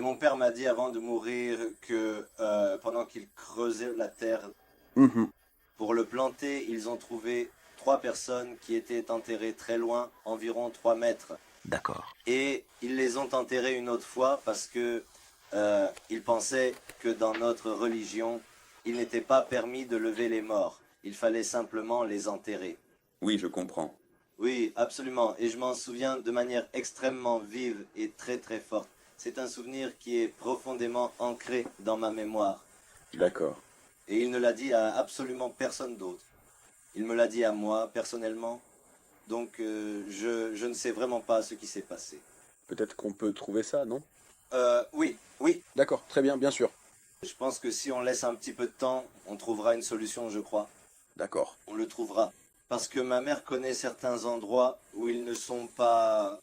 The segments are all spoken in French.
mon père m'a dit avant de mourir que pendant qu'il creusait la terre Mhm. pour le planter, ils ont trouvé trois personnes qui étaient enterrées très loin, environ 3 mètres. D'accord. Et ils les ont enterrées une autre fois parce que ils pensaient que dans notre religion, il n'était pas permis de lever les morts. Il fallait simplement les enterrer. Oui, je comprends. Oui, absolument. Et je m'en souviens de manière extrêmement vive et très très forte. C'est un souvenir qui est profondément ancré dans ma mémoire. D'accord. Et il ne l'a dit à absolument personne d'autre. Il me l'a dit à moi personnellement. Donc je ne sais vraiment pas ce qui s'est passé. Peut-être qu'on peut trouver ça, non? Oui, oui. D'accord, très bien, bien sûr. Je pense que si on laisse un petit peu de temps, on trouvera une solution, je crois. D'accord. On le trouvera. Parce que ma mère connaît certains endroits où ils ne sont pas...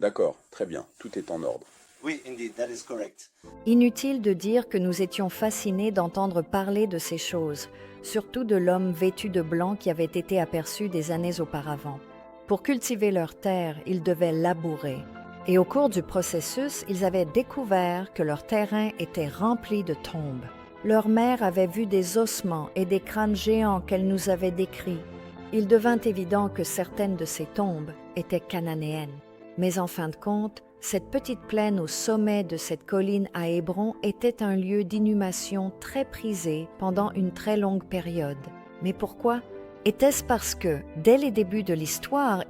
D'accord, très bien. Tout est en ordre. Oui, indeed, that is correct. Inutile de dire que nous étions fascinés d'entendre parler de ces choses, surtout de l'homme vêtu de blanc qui avait été aperçu des années auparavant. Pour cultiver leur terre, ils devaient labourer. Et au cours du processus, ils avaient découvert que leur terrain était rempli de tombes. Leur mère avait vu des ossements et des crânes géants qu'elle nous avait décrits. Il devint évident que certaines de ces tombes étaient cananéennes. Mais en fin de compte, cette petite plaine au sommet de cette colline à Hébron était un lieu d'inhumation très prisé pendant une très longue période. Mais pourquoi? Était-ce parce que, dès les débuts de l'histoire,